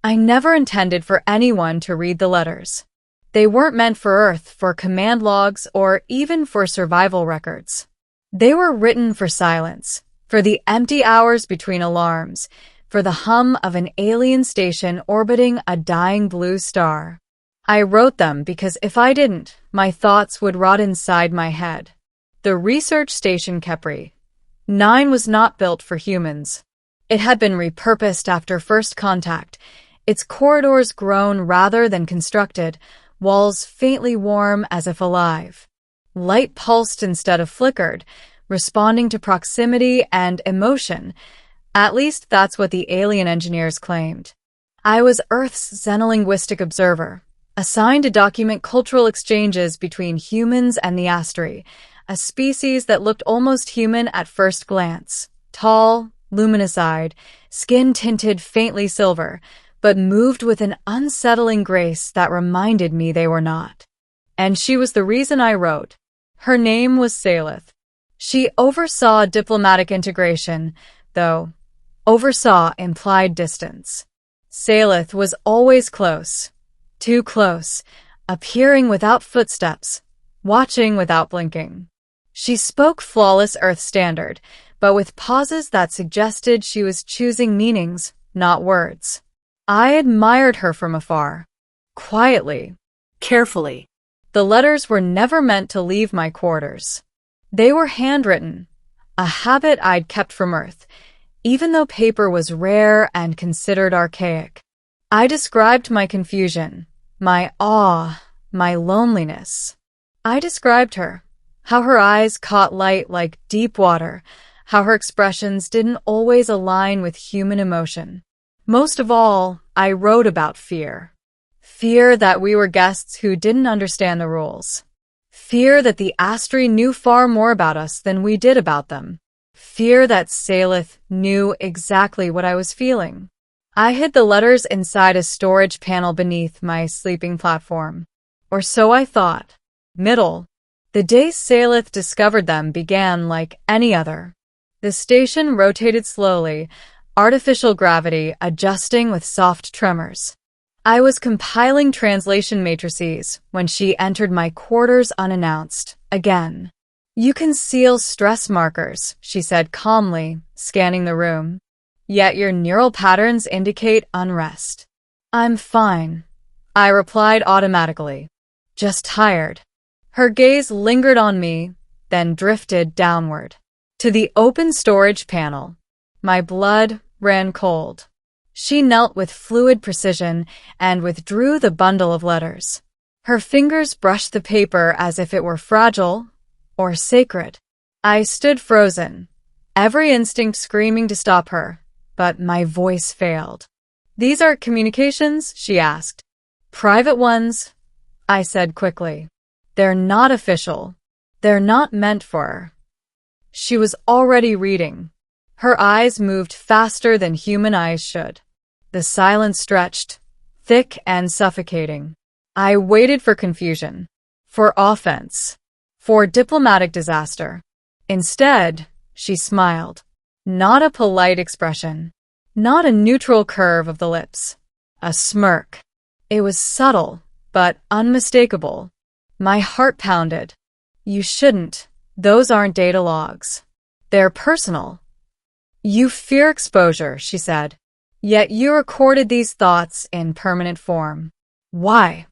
I never intended for anyone to read the letters. They weren't meant for Earth, for command logs, or even for survival records. They were written for silence, for the empty hours between alarms, for the hum of an alien station orbiting a dying blue star. I wrote them because if I didn't, my thoughts would rot inside my head. The research station Kepri 9 was not built for humans. It had been repurposed after first contact, its corridors grown rather than constructed, walls faintly warm as if alive. Light pulsed instead of flickered, responding to proximity and emotion. At least that's what the alien engineers claimed. I was Earth's xenolinguistic observer, assigned to document cultural exchanges between humans and the Astri, a species that looked almost human at first glance. Tall, luminous-eyed, skin tinted faintly silver, but moved with an unsettling grace that reminded me they were not. And she was the reason I wrote. Her name was Salith. She oversaw diplomatic integration, though oversaw implied distance. Salith was always close, too close, appearing without footsteps, watching without blinking. She spoke flawless Earth standard, but with pauses that suggested she was choosing meanings, not words. I admired her from afar, quietly, carefully. The letters were never meant to leave my quarters. They were handwritten, a habit I'd kept from Earth, even though paper was rare and considered archaic. I described my confusion, my awe, my loneliness. I described her, how her eyes caught light like deep water, how her expressions didn't always align with human emotion. Most of all, I wrote about fear. Fear that we were guests who didn't understand the rules. Fear that the Astri knew far more about us than we did about them. Fear that Salith knew exactly what I was feeling. I hid the letters inside a storage panel beneath my sleeping platform. Or so I thought. Middle. The day Salith discovered them began like any other. The station rotated slowly, artificial gravity adjusting with soft tremors. I was compiling translation matrices when she entered my quarters unannounced, again. You conceal stress markers, she said calmly, scanning the room. Yet your neural patterns indicate unrest. I'm fine, I replied automatically. Just tired. Her gaze lingered on me, then drifted downward. To the open storage panel. My blood ran cold. She knelt with fluid precision and withdrew the bundle of letters. Her fingers brushed the paper as if it were fragile or sacred. I stood frozen, every instinct screaming to stop her, but my voice failed. These are communications? She asked. Private ones, I said quickly. They're not official. They're not meant for. She was already reading. Her eyes moved faster than human eyes should. The silence stretched, thick and suffocating. I waited for confusion, for offense, for diplomatic disaster. Instead, she smiled. Not a polite expression, not a neutral curve of the lips. A smirk. It was subtle, but unmistakable. My heart pounded. You shouldn't. Those aren't data logs. They're personal. You fear exposure, she said. Yet you recorded these thoughts in permanent form. Why?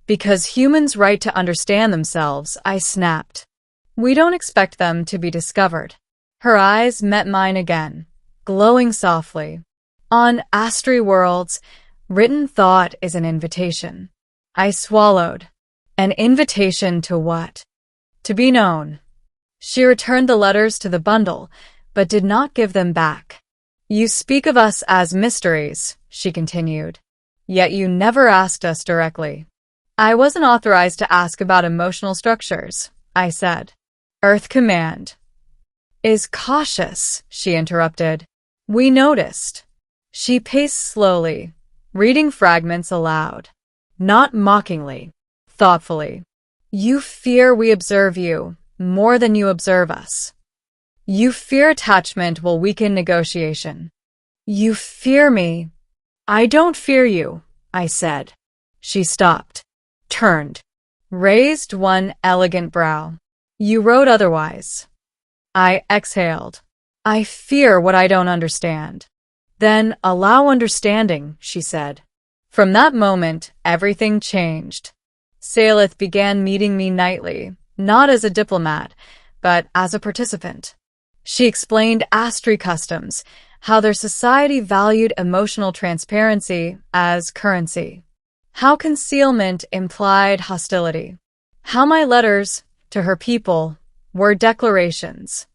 Because humans' right to understand themselves, I snapped. We don't expect them to be discovered. Her eyes met mine again, glowing softly. On Astri worlds, written thought is an invitation. I swallowed. An invitation to what? To be known. She returned the letters to the bundle, but did not give them back. You speak of us as mysteries, she continued. Yet you never asked us directly. I wasn't authorized to ask about emotional structures, I said. Earth Command is cautious, she interrupted. We noticed. She paced slowly, reading fragments aloud. Not mockingly, thoughtfully. You fear we observe you more than you observe us. You fear attachment will weaken negotiation. You fear me. I don't fear you, I said. She stopped, turned, raised one elegant brow. You wrote otherwise. I exhaled. I fear what I don't understand. Then allow understanding, she said. From that moment, everything changed. Salith began meeting me nightly, not as a diplomat, but as a participant. She explained Astri customs, how their society valued emotional transparency as currency, how concealment implied hostility, how my letters to her people were declarations.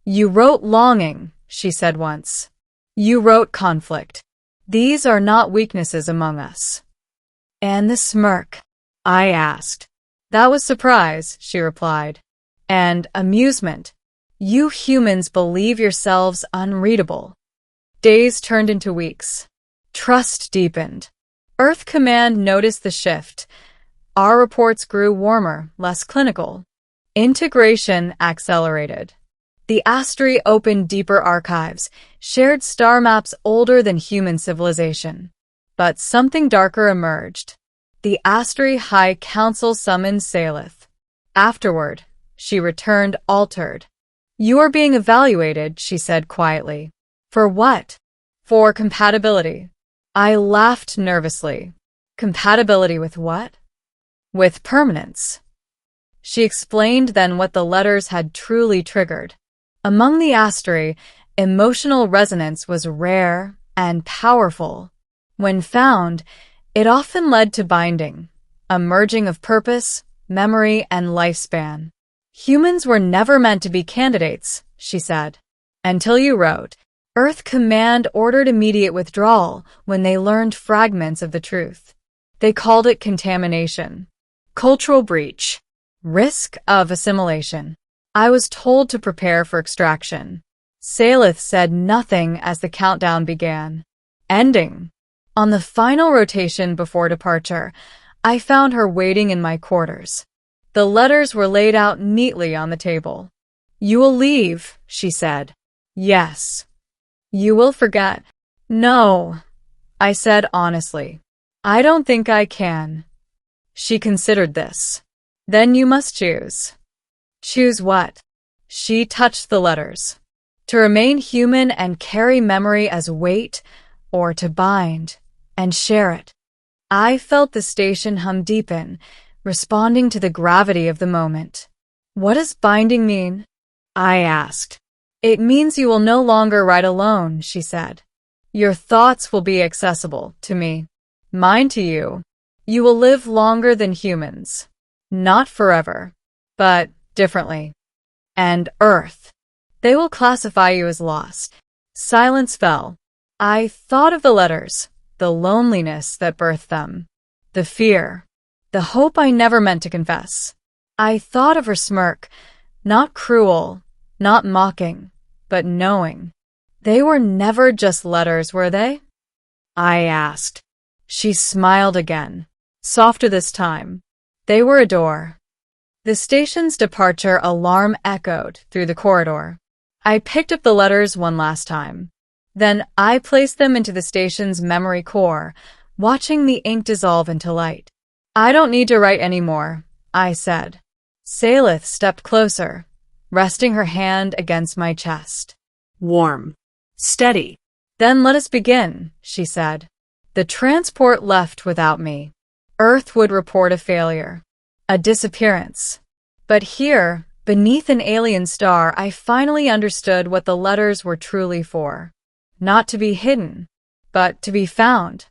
You wrote longing, she said once. You wrote conflict. These are not weaknesses among us. And the smirk? I asked. That was surprise, she replied. And amusement. You humans believe yourselves unreadable. Days turned into weeks. Trust deepened. Earth Command noticed the shift. Our reports grew warmer, less clinical. Integration accelerated. The Astri opened deeper archives, shared star maps older than human civilization. But something darker emerged. The Astri High Council summoned Salith. Afterward, she returned altered. You are being evaluated, she said quietly. For what? For compatibility. I laughed nervously. Compatibility with what? With permanence. She explained then what the letters had truly triggered. Among the Astri, emotional resonance was rare and powerful. When found, it often led to binding, a merging of purpose, memory, and lifespan. Humans were never meant to be candidates, she said. Until you wrote, Earth Command ordered immediate withdrawal when they learned fragments of the truth. They called it contamination, cultural breach, risk of assimilation. I was told to prepare for extraction. Salith said nothing as the countdown began. Ending. On the final rotation before departure, I found her waiting in my quarters. The letters were laid out neatly on the table. You will leave, she said. Yes. You will forget. No, I said honestly. I don't think I can. She considered this. Then you must choose. Choose what? She touched the letters. To remain human and carry memory as weight, or to bind and share it. I felt the station hum deepen, responding to the gravity of the moment. What does binding mean? I asked. It means you will no longer write alone, she said. Your thoughts will be accessible to me, mine to you. You will live longer than humans. Not forever, but differently. And Earth. They will classify you as lost. Silence fell. I thought of the letters, the loneliness that birthed them, the fear, the hope I never meant to confess. I thought of her smirk, not cruel, not mocking, but knowing. They were never just letters, were they? I asked. She smiled again, softer this time. They were a door. The station's departure alarm echoed through the corridor. I picked up the letters one last time. Then I placed them into the station's memory core, watching the ink dissolve into light. I don't need to write anymore, I said. Salith stepped closer, resting her hand against my chest. Warm. Steady. Then let us begin, she said. The transport left without me. Earth would report a failure, a disappearance. But here, beneath an alien star, I finally understood what the letters were truly for. Not to be hidden, but to be found.